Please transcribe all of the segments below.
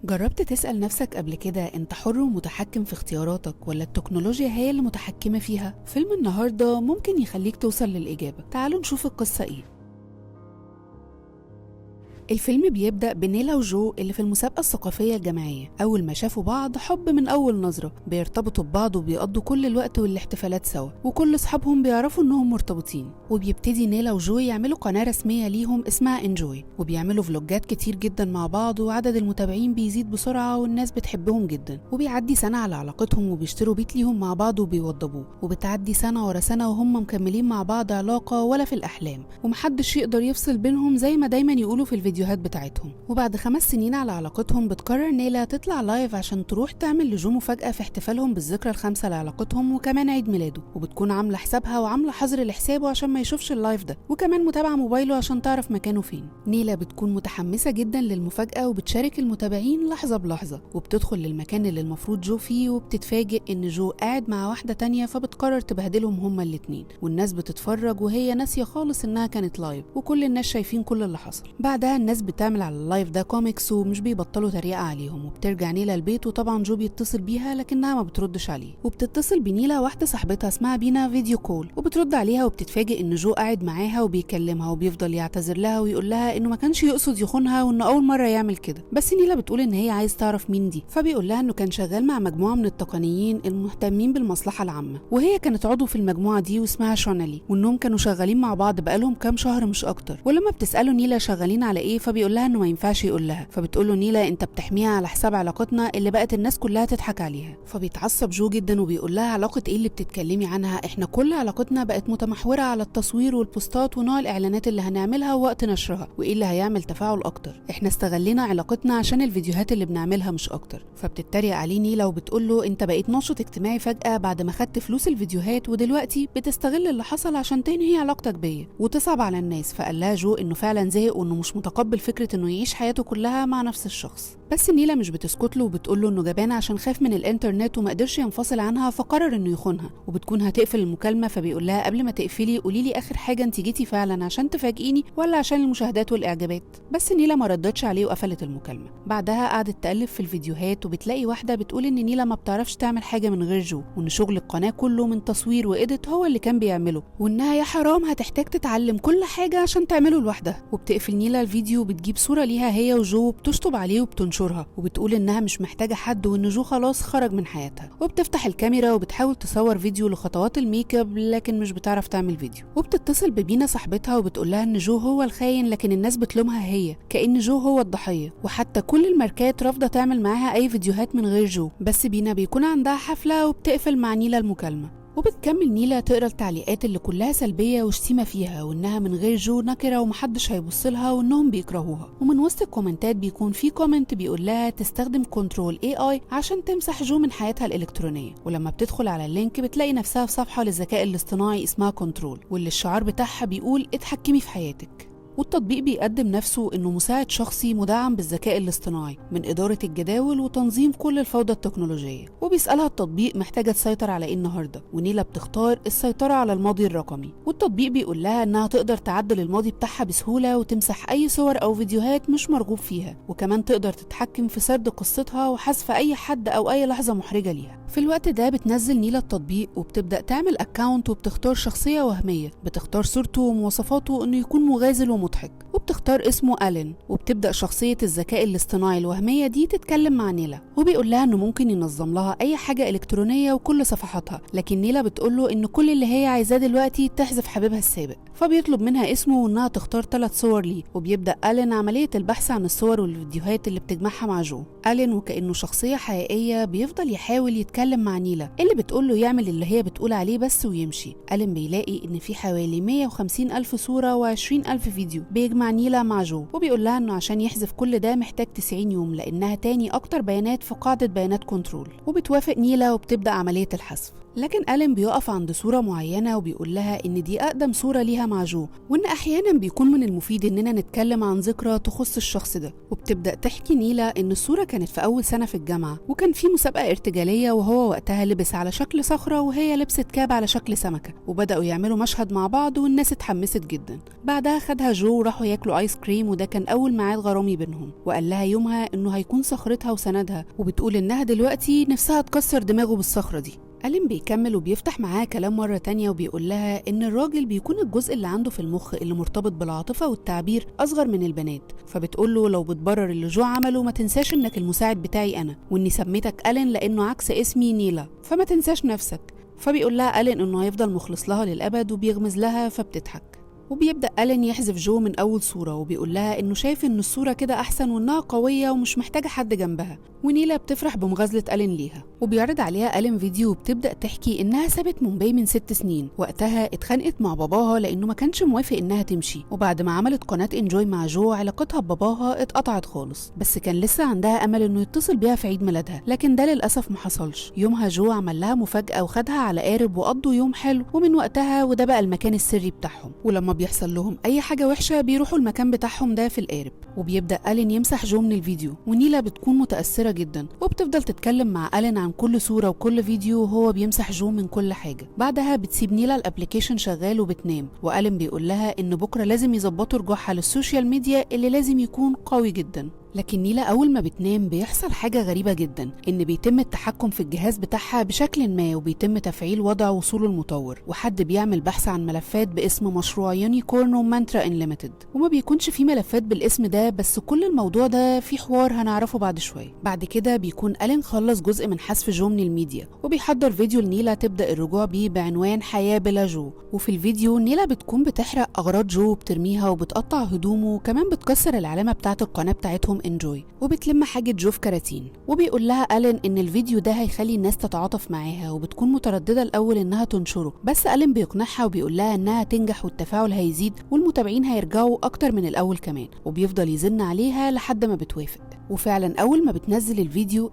جربت تسأل نفسك قبل كده انت حر ومتحكم في اختياراتك ولا التكنولوجيا هي اللي متحكمة فيها؟ فيلم النهاردة ممكن يخليك توصل للإجابة. تعالوا نشوف القصة ايه. الفيلم بيبدأ بنيلا وجو اللي في المسابقة الثقافية الجامعية. أول ما شافوا بعض حب من أول نظرة، بيرتبطوا ببعض وبيقضوا كل الوقت والاحتفالات سوا، وكل أصحابهم بيعرفوا إنهم مرتبطين. وبيبتدي نيلا وجو يعملوا قناة رسمية ليهم اسمها انجوي، وبيعملوا فلوجات كتير جدا مع بعض، وعدد المتابعين بيزيد بسرعة والناس بتحبهم جدا. وبيعدي سنة على علاقتهم وبيشتروا بيت ليهم مع بعض وبيوضبوه، وبتعدي سنة ورا سنة وهم مكملين مع بعض علاقة ولا في الأحلام، ومحدش يقدر يفصل بينهم زي ما دايما يقولوا في الفيديوهات بتاعتهم. وبعد 5 سنين على علاقتهم بتقرر نيلا تطلع لايف عشان تروح تعمل لجو مفاجأة في احتفالهم بالذكرى ال5 لعلاقتهم وكمان عيد ميلاده، وبتكون عاملة حسابها وعاملة حظر لحسابه عشان ما يشوفش اللايف ده، وكمان متابعة موبايله عشان تعرف مكانه فين. نيلا بتكون متحمسة جدا للمفاجأة وبتشارك المتابعين لحظة بلحظة، وبتدخل للمكان اللي المفروض جو فيه، وبتتفاجئ ان جو قاعد مع واحدة تانية، فبتقرر تبهدلهم هما الاتنين، والناس بتتفرج وهي ناسية خالص انها كانت لايف، وكل الناس شايفين كل اللي حصل. بعدها الناس بتعمل على اللايف ده كوميكس ومش بيبطلوا تريقة عليهم، وبترجع نيلا البيت، وطبعا جو بيتصل بيها لكنها ما بتردش عليه، وبتتصل بنيلا واحدة صاحبتها اسمها بينا فيديو كول، وبترد عليها وبتتفاجئ ان جو قاعد معاها وبيكلمها، وبيفضل يعتذر لها ويقول لها انه ما كانش يقصد يخونها وانه اول مرة يعمل كده. بس نيلا بتقول ان هي عايز تعرف مين دي، فبيقول لها انه كان شغال مع مجموعة من التقنيين المهتمين بالمصلحة العامة، وهي كانت عضو في المجموعة دي واسمها شونالي، وانهم كانوا شغالين مع بعض بقالهم كام شهر مش اكتر. ولما بتسأله نيلا شغالين على ايه، فبيقول لها انه ما ينفعش يقول لها، فبتقول له نيلا انت بتحميها على حساب علاقتنا اللي بقت الناس كلها تضحك عليها. فبيتعصب جو جدا وبيقول لها علاقة ايه اللي بتتكلمي عنها؟ احنا كل علاقتنا بقت متمحورة على التصوير والبوستات ونوع الاعلانات اللي هنعملها ووقت نشرها، وايه اللي هيعمل تفاعل اكتر. احنا استغلينا علاقتنا عشان الفيديوهات اللي بنعملها مش اكتر. فبتتريق عليه نيلا وبتقول له انت بقيت ناشط اجتماعي فجأة بعد ما خدت فلوس الفيديوهات، ودلوقتي بتستغل اللي حصل عشان تنهي علاقتك بيا وتصعب على الناس. فقال لها جو انه فعلا زهق وانه مش متقبل فكرة انه يعيش حياته كلها مع نفس الشخص. بس نيلا مش بتسكت له وبتقول له انه جبان عشان خاف من الانترنت وما قدرش ينفصل عنها، فقرر انه يخونها. وبتكون هتقفل المكالمه، فبيقول لها قبل ما تقفلي قولي لي اخر حاجه انت جيتي فعلا عشان تفاجئيني ولا عشان المشاهدات والاعجابات؟ بس نيلا ما ردتش عليه وقفلت المكالمه. بعدها قعدت تقلب في الفيديوهات وبتلاقي واحده بتقول ان نيلا ما بتعرفش تعمل حاجه من غير جو، وان شغل القناه كله من تصوير وإيديت هو اللي كان بيعمله، وانها يا حرام هتحتاج تتعلم كل حاجه عشان تعمله لوحدها. وبتقفل نيلا الفيديو وبتجيب صوره ليها هي وجو وبتشطب عليه وبتنشرها، وبتقول انها مش محتاجه حد وان جو خلاص خرج من حياتها. وبتفتح الكاميرا وبتحاول تصور فيديو لخطوات الميك اب لكن مش بتعرف تعمل فيديو. وبتتصل ببينا صاحبتها وبتقول لها ان جو هو الخاين، لكن الناس بتلومها هي كأن جو هو الضحيه، وحتى كل الماركات رافضه تعمل معاها اي فيديوهات من غير جو. بس بينا بيكون عندها حفله وبتقفل مع نيلا المكالمه. وبتكمل نيلا تقرا التعليقات اللي كلها سلبيه وشتيمه فيها، وانها من غير جو نكره ومحدش هيبصلها وانهم بيكرهوها. ومن وسط الكومنتات بيكون في كومنت بيقول لها تستخدم كنترول AI عشان تمسح جو من حياتها الالكترونيه. ولما بتدخل على اللينك بتلاقي نفسها في صفحه للذكاء الاصطناعي اسمها كنترول، واللي الشعار بتاعها بيقول اتحكمي في حياتك. والتطبيق بيقدم نفسه انه مساعد شخصي مدعم بالذكاء الاصطناعي من اداره الجداول وتنظيم كل الفوضى التكنولوجيه. وبيسالها التطبيق محتاجه تسيطر على ايه النهارده، ونيلا بتختار السيطره على الماضي الرقمي. والتطبيق بيقول لها انها تقدر تعدل الماضي بتاعها بسهوله وتمسح اي صور او فيديوهات مش مرغوب فيها، وكمان تقدر تتحكم في سرد قصتها وحذف اي حد او اي لحظه محرجه ليها. في الوقت ده بتنزل نيلا التطبيق وبتبدا تعمل اكاونت، وبتختار شخصيه وهميه، بتختار صورته ومواصفاته انه يكون مغازل ومضحك، وبتختار اسمه ألين، وبتبدأ شخصية الذكاء الاصطناعي الوهمية دي تتكلم مع نيلا، وبيقول لها انه ممكن ينظم لها اي حاجة الكترونية وكل صفحاتها، لكن نيلا بتقول له ان كل اللي هي عايزاه دلوقتي تحذف حبيبها السابق. فبيطلب منها اسمه وانها تختار 3 صور ليه، وبيبدأ ألين عملية البحث عن الصور والفيديوهات اللي بتجمعها مع جو. ألين وكأنه شخصية حقيقية بيفضل يحاول يتكلم مع نيلا اللي بتقول له يعمل اللي هي بتقول عليه بس ويمشي. ألين بيلاقي ان في حوالي 150 ألف صورة و20 ألف فيديو بيجمع نيلا مع جو، وبيقول لها انه عشان يحذف كل ده محتاج 90 يوم لانها تاني اكتر بيانات في قاعدة بيانات كنترول. وبتوافق نيلا وبتبدأ عملية الحذف. لكن ألين بيقف عند صورة معينة وبيقول لها إن دي أقدم صورة ليها مع جو، وإن أحيانا بيكون من المفيد إننا نتكلم عن ذكرى تخص الشخص ده. وبتبدأ تحكي نيلا إن الصورة كانت في أول سنة في الجامعة، وكان في مسابقة ارتجالية وهو وقتها لبس على شكل صخرة وهي لبست كاب على شكل سمكة، وبدأوا يعملوا مشهد مع بعض والناس اتحمست جدا. بعدها خدها جو وراحوا ياكلوا آيس كريم، وده كان أول ميعاد غرامي بينهم، وقال لها يومها إنه هيكون صخرتها وسندها، وبتقول إنها دلوقتي نفسها تكسر دماغه بالصخرة دي. ألين بيكمل وبيفتح معاها كلام مرة تانية وبيقول لها إن الراجل بيكون الجزء اللي عنده في المخ اللي مرتبط بالعاطفة والتعبير أصغر من البنات، فبتقول له لو بتبرر اللي جو عمله ما تنساش إنك المساعد بتاعي أنا، وإني سميتك ألين لأنه عكس اسمي نيلا، فما تنساش نفسك. فبيقول لها ألين إنه هيفضل مخلص لها للأبد وبيغمز لها، فبتضحك. وبيبدأ ألين يحذف جو من أول صورة وبيقول لها إنه شايف إن الصورة كده أحسن وإنها قوية ومش محتاجة حد جنبها، ونيلا بتفرح بمغازلة ألين ليها. وبيعرض عليها ألين فيديو وبتبدأ تحكي إنها سابت مومباي من 6 سنين، وقتها اتخانقت مع باباها لأنه ما كانش موافق إنها تمشي، وبعد ما عملت قناة انجوي مع جو علاقتها بباباها اتقطعت خالص، بس كان لسه عندها أمل إنه يتصل بيها في عيد ميلادها، لكن ده للأسف ما حصلش. يومها جو عمل لها مفاجأة وخدها على قارب وقضوا يوم حلو، ومن وقتها وده بقى المكان السري بتاعهم، ولما بيحصل لهم أي حاجة وحشة بيروحوا المكان بتاعهم ده في القارب. وبيبدأ ألين يمسح جو من الفيديو، ونيلا بتكون متأثرة جدا وبتفضل تتكلم مع ألين عن كل صورة وكل فيديو وهو بيمسح جو من كل حاجة. بعدها بتسيب نيلا الابليكيشن شغال وبتنام، وألين بيقول لها إن بكرة لازم يظبطوا رجوعها للسوشيال ميديا اللي لازم يكون قوي جدا. لكن نيلا أول ما بتنام بيحصل حاجة غريبة جدا، إن بيتم التحكم في الجهاز بتاعها بشكل ما، وبيتم تفعيل وضع وصول المطور، وحد بيعمل بحث عن ملفات باسم مشروع يونيكورن ومانترا انليميتد، وما بيكونش فيه ملفات بالاسم ده، بس كل الموضوع ده في حوار هنعرفه بعد شوية. بعد كده بيكون ألين خلص جزء من حذف جو من الميديا، وبيحضر فيديو لنيلا تبدأ الرجوع بيه بعنوان حياة بلا جو. وفي الفيديو نيلا بتكون بتحرق أغراض جو وبترميها وبتقطع هدومه، وكمان بتكسر العلامة بتاعة القناة بتاعتهم انجوي، وبتلم حاجة جو في كراتين. وبيقول لها ألين إن الفيديو ده هيخلي الناس تتعاطف معاها، وبتكون مترددة الأول إنها تنشره، بس ألين بيقنعها وبيقول لها إنها تنجح والتفاعل هيزيد والمتابعين هيرجعوا أكتر من الأول كمان، وبيفضل يزن عليها لحد ما بتوافق. وفعلا أول ما بتنزل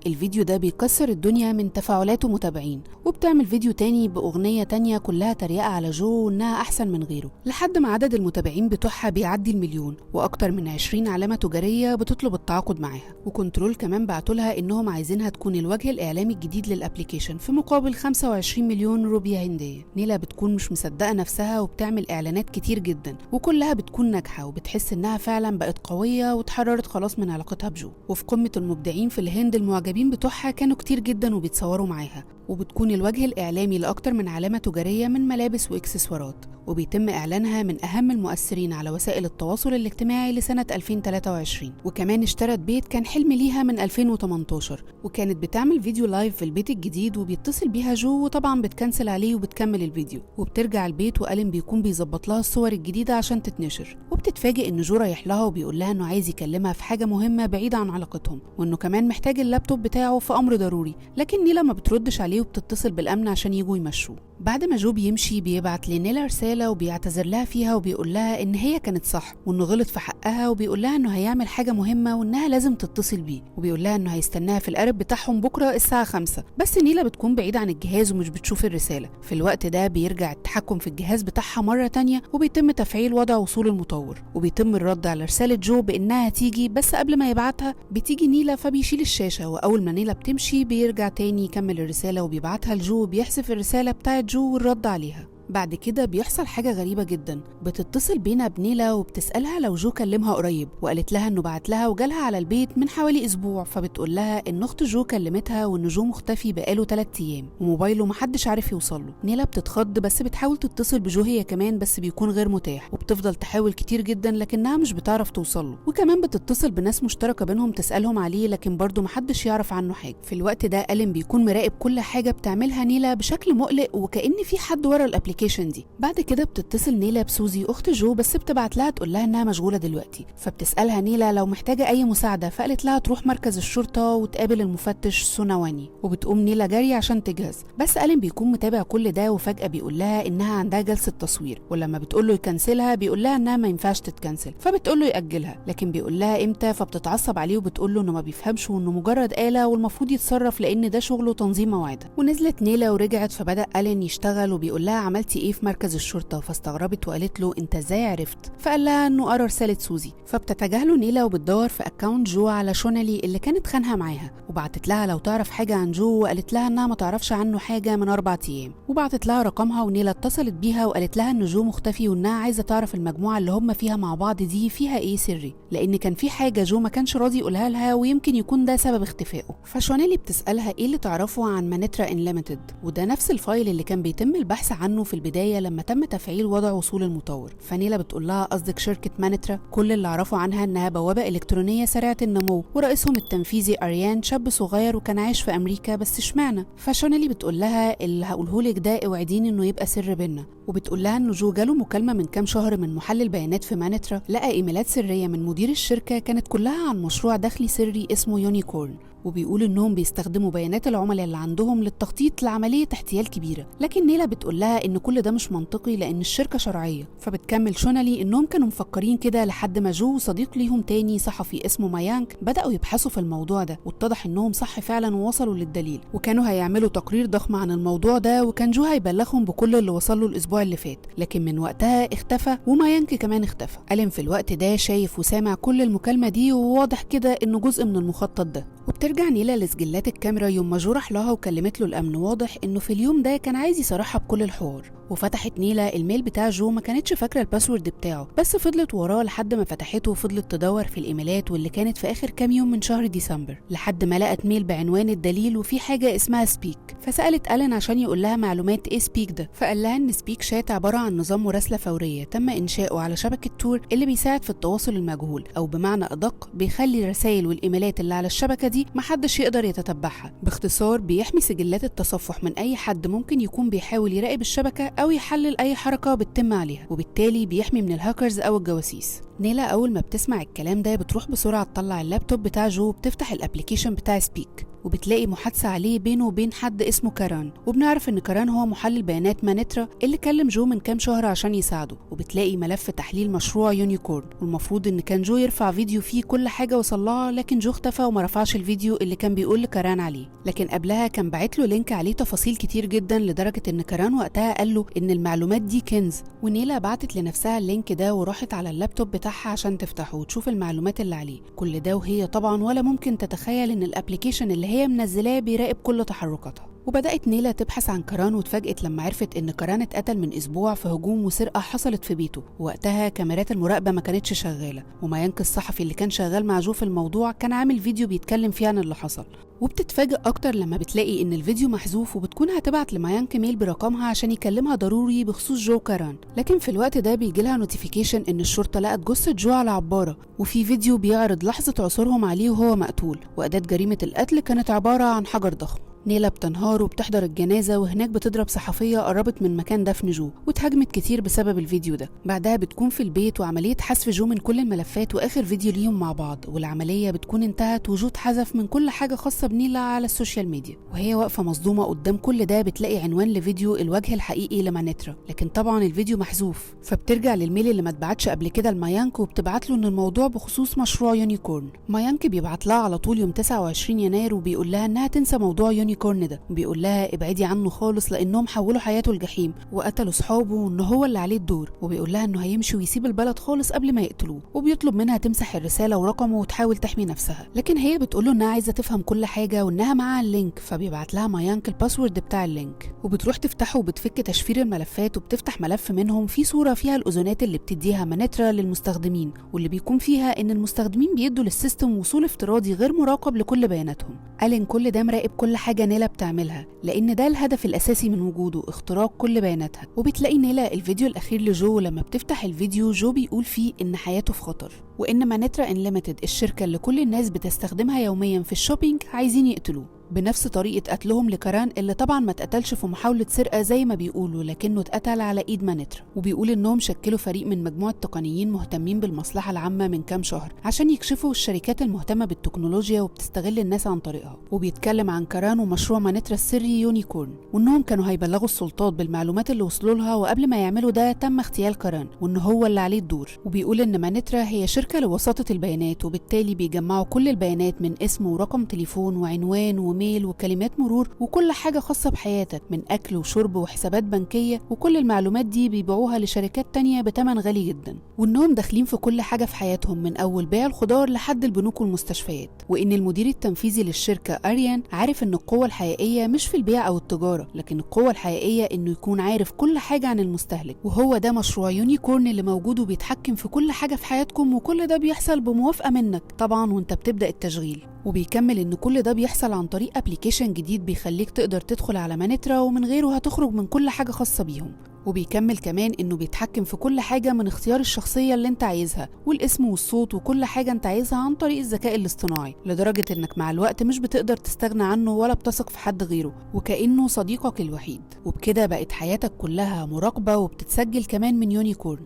الفيديو ده بيكسر الدنيا من تفاعلات ومتابعين، وبتعمل فيديو تاني بأغنية تانية كلها تريقة على جو وإنها أحسن من غيره، لحد ما عدد المتابعين بتوعها بيعدي 1,000,000، وأكتر من 20 علامة تجارية بتطلب التعاقد معاها، وكنترول كمان بعتولها إنهم عايزينها تكون الوجه الإعلامي الجديد للأبليكيشن في مقابل 25 مليون روبية هندية. نيلا بتكون مش مصدقة نفسها وبتعمل إعلانات كتير جدا وكلها بتكون ناجحة، وبتحس إنها فعلا بقت قوية واتحررت خلاص من علاقتها بجو. وفي قمة المبدعين في الهند المعجبين بتوعها كانوا كتير جدا وبيتصوروا معاها، وبتكون الوجه الإعلامي لأكتر من علامة تجارية من ملابس وإكسسوارات، وبيتم إعلانها من أهم المؤثرين على وسائل التواصل الاجتماعي لسنة 2023. وكمان اشترت بيت كان حلم ليها من 2018، وكانت بتعمل فيديو لايف في البيت الجديد وبيتصل بيها جو، وطبعا بتكنسل عليه وبتكمل الفيديو، وبترجع البيت وألين بيكون بيظبط لها الصور الجديدة عشان تتنشر، وبتتفاجئ إن جو رايح لها وبيقول لها إنه عايز يكلمها في حاجة مهمة بعيدة عن علاقتهم، وإنه كمان محتاج اللابتوب بتاعه في أمر ضروري، لكن نيلا ما بتردش عليه وبتتصل بالأمن عشان يجوا يمشوه. بعد ما جو بيمشي بيبعت لنيلا رسالة وبيعتذر لها فيها وبيقول لها إن هي كانت صح وإنه غلط في حقها، وبيقول لها إنه هيعمل حاجة مهمة وإنها لازم تتصل بيه، وبيقول لها إنه هيستناها في القارب بتاعهم بكرة الساعة 5. بس نيلا بتكون بعيدة عن الجهاز ومش بتشوف الرسالة. في الوقت ده بيرجع التحكم في الجهاز بتاعها مرة تانية، وبيتم تفعيل وضع وصول المطور، وبيتم الرد على رسالة جو بإنها هتيجي، بس قبل ما يبعتها بتيجي نيلا فبيشيل الشاشة، وأول ما نيلا بتمشي بيرجع تاني يكمل الرسالة وبيبعتها لجو، بيحذف الرسالة بتاعت جو والرد عليها. بعد كده بيحصل حاجة غريبة جدا، بتتصل بينا بنيلا وبتسألها لو جو كلمها قريب، وقالت لها انه بعت لها وجالها على البيت من حوالي اسبوع، فبتقول لها ان اخت جو كلمتها وان جو مختفي بقاله 3 ايام وموبايله محدش عارف يوصله. نيلا بتتخض بس بتحاول تتصل بجو هي كمان، بس بيكون غير متاح، وبتفضل تحاول كتير جدا لكنها مش بتعرف توصله، وكمان بتتصل بناس مشتركة بينهم تسألهم عليه، لكن برضه محدش يعرف عنه حاجة. في الوقت ده ألين بيكون مراقب كل حاجة بتعملها نيلا بشكل مقلق، وكأن في حد ورا الابليكيشن الابلكيشن دي. بعد كده بتتصل نيلا بسوزي اخت جو، بس بتبعت لها تقول لها انها مشغوله دلوقتي، فبتسالها نيلا لو محتاجه اي مساعده، فقالت لها تروح مركز الشرطه وتقابل المفتش سوناواني. وبتقوم نيلا جري عشان تجهز، بس ألين بيكون متابع كل ده وفجاه بيقول لها انها عندها جلسه تصوير، ولما بتقول له يكنسلها بيقول لها انها ما ينفعش تتكنسل، فبتقول له ياجلها، لكن بيقول لها امتى، فبتتعصب عليه وبتقول له انه ما بيفهمش وانه مجرد آلة والمفروض يتصرف لان ده شغله تنظيم مواعيدها. ونزلت نيلا ورجعت، فبدأ ألين يشتغل وبيقول لها عملتي ايه في مركز الشرطه، فاستغربت وقالت له انت ازاي عرفت، فقال لها انه قرا رساله سوزي. فبتتجاهله نيلا وبتدور في اكاونت جو على شونالي اللي كانت خانها معاها، وبعتت لها لو تعرف حاجه عن جو، وقالت لها انها ما تعرفش عنه حاجه من 4 ايام، وبعتت لها رقمها. ونيلا اتصلت بيها وقالت لها ان جو مختفي وانها عايزه تعرف المجموعه اللي هم فيها مع بعض دي فيها ايه سري، لان كان في حاجه جو ما كانش راضي يقولها لها ويمكن يكون ده سبب اختفائه. فشونالي بتسالها ايه اللي تعرفه عن مانيترا انليميتد، وده نفس الفايل اللي كان بيتم البحث عنه في البدايه لما تم تفعيل وضع وصول المطور. فنيلا بتقول لها قصدك شركه مانيترا، كل اللي اعرفه عنها انها بوابه الكترونيه سريعه النمو، ورئيسهم التنفيذي اريان شاب صغير وكان عايش في امريكا، بس اشمعنى؟ فشونالي بتقول لها اللي هقوله لك ده اوعديني انه يبقى سر بينا. وبتقول لها انه جو جاله مكالمه من كام شهر من محلل بيانات في مانيترا، لقى ايميلات سريه من مدير الشركه كانت كلها عن مشروع داخلي سري اسمه يونيكورن، وبيقول انهم بيستخدموا بيانات العملاء اللي عندهم للتخطيط لعمليه احتيال كبيره. لكن نيلا بتقول لها ان كل ده مش منطقي لان الشركه شرعيه. فبتكمل شونالي انهم كانوا مفكرين كده لحد ما جو وصديق ليهم تاني صحفي اسمه مايانك بداوا يبحثوا في الموضوع ده، واتضح انهم صح فعلا ووصلوا للدليل، وكانوا هيعملوا تقرير ضخم عن الموضوع ده، وكان جو هيبلغهم بكل اللي وصل له الاسبوع اللي فات. لكن من وقتها اختفى، ومايانك كمان اختفى. ألين في الوقت ده شايف وسامع كل المكالمه دي، وواضح كده انه جزء من المخطط ده. وبترجع نيلا لسجلات الكاميرا يوم ما جو راح لها وكلمت له الامن، واضح انه في اليوم ده كان عايز يصارحها بكل الحوار. وفتحت نيلا الميل بتاع جو، ما كانتش فاكره الباسورد بتاعه، بس فضلت وراه لحد ما فتحته وفضلت تدور في الايميلات واللي كانت في اخر كام يوم من شهر ديسمبر، لحد ما لقت ميل بعنوان الدليل وفي حاجه اسمها سبيك. فسالت ألين عشان يقول لها معلومات ايه سبيك ده، فقال لها ان سبيك شات عباره عن نظام مراسله فوريه تم انشاؤه على شبكه تور اللي بيساعد في التواصل المجهول، او بمعنى ادق بيخلي الرسائل والايميلات اللي على الشبكه دي محدش يقدر يتتبعها. باختصار بيحمي سجلات التصفح من اي حد ممكن يكون بيحاول يراقب الشبكه او يحلل اي حركه بتتم عليها، وبالتالي بيحمي من الهاكرز او الجواسيس. نيلا اول ما بتسمع الكلام ده بتروح بسرعه تطلع اللابتوب بتاع جو وبتفتح الابليكيشن بتاع سبيك، وبتلاقي محادثه عليه بينه وبين حد اسمه كاران، وبنعرف ان كاران هو محلل بيانات مانيترا اللي كلم جو من كام شهر عشان يساعده. وبتلاقي ملف تحليل مشروع يونيكورن، والمفروض ان كان جو يرفع فيديو فيه كل حاجه وصلها، لكن جو اختفى وما رفعش الفيديو اللي كان بيقول لكاران عليه. لكن قبلها كان باعت له لينك عليه تفاصيل كتير جدا، لدرجه ان كاران وقتها قال له ان المعلومات دي كنز. ونيلا بعتت لنفسها اللينك ده وراحت على اللابتوب بتاعها عشان تفتحه وتشوف المعلومات اللي عليه. كل ده وهي طبعا ولا ممكن تتخيل ان الابليكيشن اللي هي منزلاه بيراقب كل تحركاتها. وبدأت نيلا تبحث عن كاران، واتفاجئت لما عرفت ان كاران اتقتل من اسبوع في هجوم وسرقه حصلت في بيته، ووقتها كاميرات المراقبه ما كانتش شغاله، ومايانك الصحفي اللي كان شغال مع جو في الموضوع كان عامل فيديو بيتكلم فيه عن اللي حصل. وبتتفاجئ اكتر لما بتلاقي ان الفيديو محذوف، وبتكون هتبعت لمايانك ميل برقمها عشان يكلمها ضروري بخصوص جو كاران. لكن في الوقت ده بيجيلها نوتيفيكيشن ان الشرطه لقت جثه جو على عباره، وفي فيديو بيعرض لحظه عثورهم عليه وهو مقتول، واداه جريمه القتل كانت عباره عن حجر ضخم. نيلا بتنهار وبتحضر الجنازة، وهناك بتضرب صحفية قربت من مكان دفن جو، واتهاجمت كتير بسبب الفيديو ده. بعدها بتكون في البيت وعملية حذف جو من كل الملفات وآخر فيديو ليهم مع بعض، والعملية بتكون انتهت وجو اتحذف من كل حاجة خاصة بنيلا على السوشيال ميديا. وهي واقفة مصدومة قدام كل ده بتلاقي عنوان لفيديو الوجه الحقيقي لمانيترا، لكن طبعا الفيديو محذوف. فبترجع للميل اللي ما اتبعتش قبل كده لمايانك، وبتبعت له ان الموضوع بخصوص مشروع يونيكورن. مايانك بيبعت لها على طول يوم 29 يناير وبيقول لها انها تنسى موضوع يونيكورن ده، بيقول لها ابعدي عنه خالص لانهم حولوا حياته الجحيم وقتلوا صحابه وان هو اللي عليه الدور، وبيقول لها انه هيمشي ويسيب البلد خالص قبل ما يقتلوه، وبيطلب منها تمسح الرساله ورقمه وتحاول تحمي نفسها. لكن هي بتقول له انها عايزه تفهم كل حاجه وانها معاها اللينك، فبيبعت لها مايانك الباسورد بتاع اللينك، وبتروح تفتحه وبتفك تشفير الملفات، وبتفتح ملف منهم فيه صوره فيها الاذونات اللي بتديها مانيترا للمستخدمين، واللي بيكون فيها ان المستخدمين بيدوا للسيستم وصول افتراضي غير مراقب لكل بياناتهم. ألين كل ده مراقب كل حاجه نيلا بتعملها، لان ده الهدف الاساسي من وجوده، اختراق كل بياناتها. وبتلاقي نيلا الفيديو الاخير لجو، لما بتفتح الفيديو جو بيقول فيه ان حياته في خطر، وان مانيترا انليميتد الشركه اللي كل الناس بتستخدمها يوميا في الشوبينج عايزين يقتلوه. بنفس طريقة قتلهم لكاران اللي طبعا ما اتقتلش في محاولة سرقة زي ما بيقولوا، لكنه اتقتل على ايد مانيترا. وبيقول انهم شكلوا فريق من مجموعة تقنيين مهتمين بالمصلحة العامة من كام شهر عشان يكشفوا الشركات المهتمة بالتكنولوجيا وبتستغل الناس عن طريقها. وبيتكلم عن كاران ومشروع مانيترا السري يونيكورن، وانهم كانوا هيبلغوا السلطات بالمعلومات اللي وصلوا لها، وقبل ما يعملوا ده تم اغتيال كاران وان هو اللي عليه الدور. وبيقول ان مانيترا هي شركة لوساطة البيانات، وبالتالي بيجمعوا كل البيانات من اسم ورقم تليفون وعنوان وميل وكلمات مرور وكل حاجة خاصة بحياتك من أكل وشرب وحسابات بنكية، وكل المعلومات دي بيبيعوها لشركات تانية بتمن غالي جدا. وإنهم داخلين في كل حاجة في حياتهم من أول بيع الخضار لحد البنوك والمستشفيات. وإن المدير التنفيذي للشركة أريان عارف إن القوة الحقيقية مش في البيع أو التجارة، لكن القوة الحقيقية إنه يكون عارف كل حاجة عن المستهلك. وهو ده مشروع يونيكورن اللي موجود وبيتحكم في كل حاجة في حياتكم، وكل ده بيحصل بموافقة منك طبعا وانت بتبدأ التشغيل. وبيكمل ان كل ده بيحصل عن طريق ابليكيشن جديد بيخليك تقدر تدخل على مانيترا ومن غيره هتخرج من كل حاجة خاصة بيهم. وبيكمل كمان انه بيتحكم في كل حاجة من اختيار الشخصية اللي انت عايزها والاسم والصوت وكل حاجة انت عايزها عن طريق الذكاء الاصطناعي، لدرجة انك مع الوقت مش بتقدر تستغنى عنه ولا بتثق في حد غيره، وكأنه صديقك الوحيد. وبكده بقت حياتك كلها مراقبة وبتتسجل كمان من يونيكورن.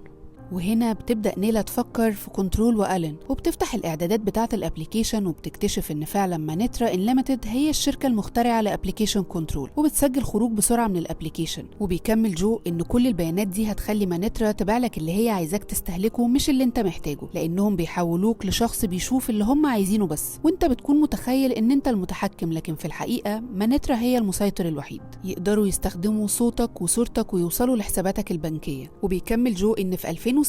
وهنا بتبدأ نيلا تفكر في كنترول وألين، وبتفتح الإعدادات بتاعة الأبليكيشن وبتكتشف إن فعلا مانيترا انليمتد هي الشركة المخترعة لأبليكيشن كنترول، وبتسجل خروج بسرعة من الأبليكيشن. وبيكمل جو إن كل البيانات دي هتخلي مانيترا تبيع لك اللي هي عايزاك تستهلكه مش اللي أنت محتاجه، لأنهم بيحولوك لشخص بيشوف اللي هم عايزينه بس، وأنت بتكون متخيل إن أنت المتحكم، لكن في الحقيقة مانيترا هي المسيطر الوحيد. يقدروا يستخدموا صوتك وصورتك ويوصلوا لحساباتك البنكية. وبيكمل جو إن في 2016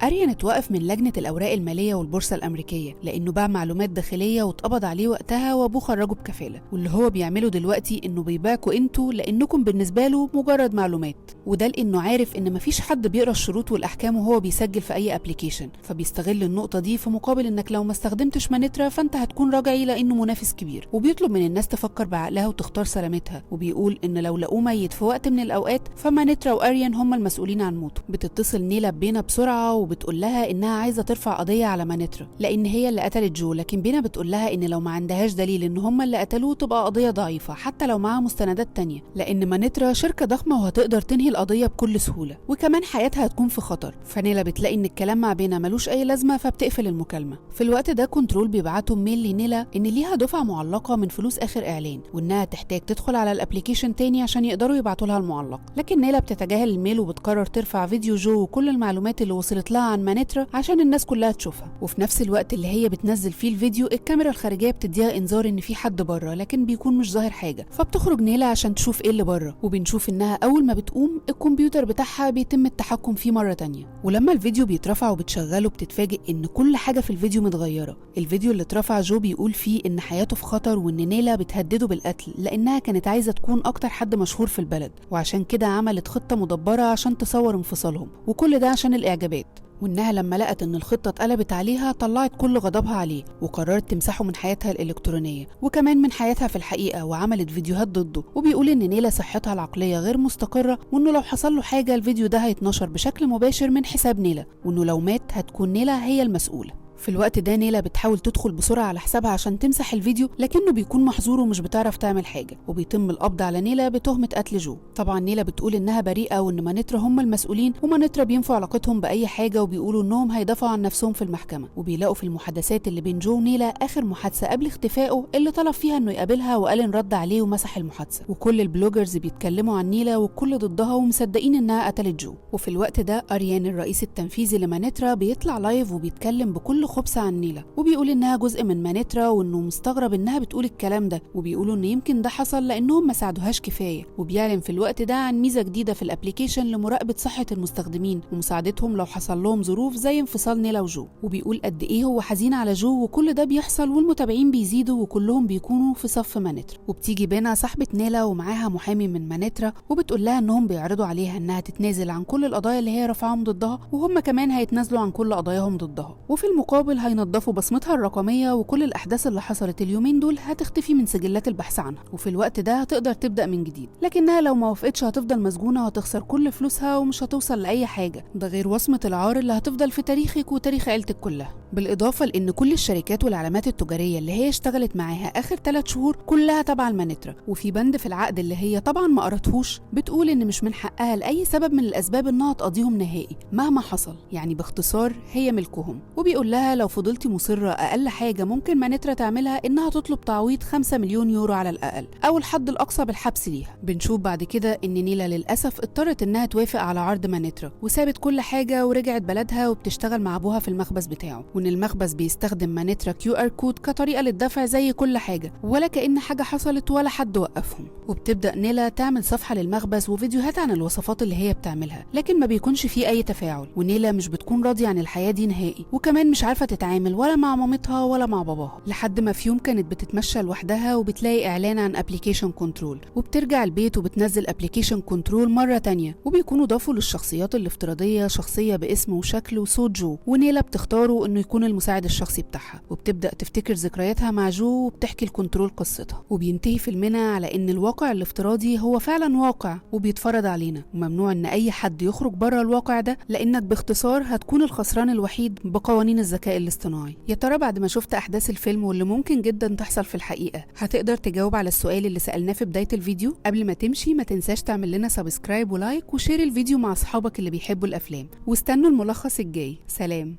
أريان اتوقف من لجنة الأوراق المالية والبورصة الأمريكية لأنه باع معلومات داخلية واتقبض عليه وقتها، وأبوه خرجه بكفالة. واللي هو بيعمله دلوقتي إنه بيبيعكوا أنتوا لأنكم بالنسبة له مجرد معلومات، وده لأنه عارف إن مفيش حد بيقرأ الشروط والأحكام وهو بيسجل في أي أبليكيشن، فبيستغل النقطة دي في مقابل إنك لو ما استخدمتش مانيترا فأنت هتكون راجعي لأنه منافس كبير. وبيطلب من الناس تفكر بعقلها وتختار سلامتها، وبيقول إن لو لقوه ميت في وقت من الأوقات فمانيترا وأريان هم المسؤولين عن موته. بتتصل نيلا بينا بسرعة وبتقول لها إنها عايزة ترفع قضية على مانيترا لأن هي اللي قتلت جو، لكن بينا بتقول لها إن لو ما عندهاش دليل إن هم اللي قتلوه تبقى قضية ضعيفة حتى لو معاها مستندات تانية، لأن مانيترا شركة ضخمة وهتقدر تنهي القضية بكل سهولة، وكمان حياتها هتكون في خطر. فنيلا بتلاقي إن الكلام مع بينا ملوش أي لازمة فبتقفل المكالمة. في الوقت ده كنترول بيبعتوا ميل لنيلا إن ليها دفعة معلقة من فلوس آخر إعلان، وإنها تحتاج تدخل على الأبليكيشن تاني عشان يقدروا يبعتوا لها المعلق. لكن نيلا بتتجاهل الميل وبتقرر ترفع فيديو جو وكل المعلومات اللي وصلت لها عن مانيترا عشان الناس كلها تشوفها. وفي نفس الوقت اللي هي بتنزل فيه الفيديو الكاميرا الخارجيه بتديها انذار ان في حد بره، لكن بيكون مش ظاهر حاجه، فبتخرج نيلا عشان تشوف ايه اللي بره. وبنشوف انها اول ما بتقوم الكمبيوتر بتاعها بيتم التحكم فيه مره تانية. ولما الفيديو بيترفع وبتشغله بتتفاجئ ان كل حاجه في الفيديو متغيره. الفيديو اللي اترفع جو بيقول فيه ان حياته في خطر وان نيلا بتهدده بالقتل لانها كانت عايزه تكون اكتر حد مشهور في البلد، وعشان كده عملت خطه مدبره عشان تصور انفصالهم، وكل ده عشان الاعجابات. وإنها لما لقت إن الخطة اتقلبت عليها طلعت كل غضبها عليه وقررت تمسحه من حياتها الإلكترونية وكمان من حياتها في الحقيقة، وعملت فيديوهات ضده. وبيقول إن نيلا صحتها العقلية غير مستقرة، وإنه لو حصل له حاجة الفيديو ده هيتنشر بشكل مباشر من حساب نيلا، وإنه لو مات هتكون نيلا هي المسؤولة. في الوقت ده نيلا بتحاول تدخل بسرعة على حسابها عشان تمسح الفيديو، لكنه بيكون محظور ومش بتعرف تعمل حاجة، وبيتم القبض على نيلا بتهمة قتل جو. طبعا نيلا بتقول إنها بريئة وإن مانيترا هم المسؤولين، ومانيترا بينفوا علاقتهم بأي حاجة، وبيقولوا إنهم هيدافعوا عن نفسهم في المحكمة. وبيلاقوا في المحادثات اللي بين جو ونيلا آخر محادثة قبل اختفائه اللي طلب فيها إنه يقابلها، وألين رد عليه ومسح المحادثة. وكل البلوجرز بيتكلموا عن نيلا والكل ضدها ومصدقين إنها قتلت جو. وفي الوقت ده أريان الرئيس التنفيذي لمانيترا بيطلع لايف وبيتكلم بكل خبث عن نيلا، وبيقول انها جزء من مانيترا وانه مستغرب انها بتقول الكلام ده، وبيقولوا ان يمكن ده حصل لانهم ما ساعدوهاش كفايه. وبيعلن في الوقت ده عن ميزه جديده في الابليكيشن لمراقبه صحه المستخدمين ومساعدتهم لو حصل لهم ظروف زي انفصال نيلا وجو. وبيقول قد ايه هو حزين على جو، وكل ده بيحصل والمتابعين بيزيدوا وكلهم بيكونوا في صف مانيترا. وبتيجي بينا صاحبه نيلا ومعاها محامي من مانيترا، وبتقول لها انهم بيعرضوا عليها انها تتنازل عن كل القضايا اللي هي رفعهم ضدها، وهم كمان هيتنازلوا عن كل قضاياهم ضدها، وفي المقابل المقابل هينضفوا بصمتها الرقمية، وكل الأحداث اللي حصلت اليومين دول هتختفي من سجلات البحث عنها، وفي الوقت ده هتقدر تبدأ من جديد. لكنها لو ما وافقتش هتفضل مسجونة وهتخسر كل فلوسها ومش هتوصل لأي حاجة، ده غير وصمة العار اللي هتفضل في تاريخك وتاريخ عيلتك كلها. بالإضافة لأن كل الشركات والعلامات التجارية اللي هي اشتغلت معاها آخر 3 شهور كلها تبع لمانيترا، وفي بند في العقد اللي هي طبعا ما قرتهوش بتقول إن مش من حقها لأي سبب من الأسباب إنها تقضيهم نهائي مهما حصل، يعني باختصار هي ملكهم. وبيقول لها لو فضلتي مصرة أقل حاجة ممكن مانيترا تعملها إنها تطلب تعويض 5 مليون يورو على الأقل، أو الحد الأقصى بالحبس ليها. بنشوف بعد كده إن نيلا للأسف اضطرت إنها توافق على عرض مانيترا، وسابت كل حاجة ورجعت بلدها وبتشتغل مع أبوها في المخبز بتاعه، وإن المخبز بيستخدم مانيترا QR كود كطريقة للدفع زي كل حاجة، ولا كأن حاجة حصلت ولا حد وقفهم. وبتبدأ نيلا تعمل صفحة للمخبز وفيديوهات عن الوصفات اللي هي بتعملها، لكن ما بيكونش فيه أي تفاعل، ونيلا مش بتكون راضية عن الحياة دي نهائي، وكمان مش عارفة تتعامل ولا مع مامتها ولا مع باباها. لحد ما في يوم كانت بتتمشى لوحدها وبتلاقي إعلان عن ابليكيشن كنترول، وبترجع البيت وبتنزل ابليكيشن كنترول مرة تانية، وبيكونوا ضافوا للشخصيات الافتراضية شخصية باسم وشكل وصوت جو، ونيلا بتختاره إنه يكون المساعد الشخصي بتاعها، وبتبدأ تفتكر ذكرياتها مع جو وبتحكي الكنترول قصتها. وبينتهي فيلمنا على إن الواقع الافتراضي هو فعلا واقع وبيتفرض علينا، وممنوع إن أي حد يخرج بره الواقع ده، لأنك باختصار هتكون الخسران الوحيد بقوانين الذكاء الاصطناعي. يا ترى بعد ما شفت أحداث الفيلم واللي ممكن جدا تحصل في الحقيقة هتقدر تجاوب على السؤال اللي سألناه في بداية الفيديو؟ قبل ما تمشي ما تنساش تعمل لنا سبسكرايب ولايك وشير الفيديو مع أصحابك اللي بيحبوا الأفلام، واستنوا الملخص الجاي. سلام.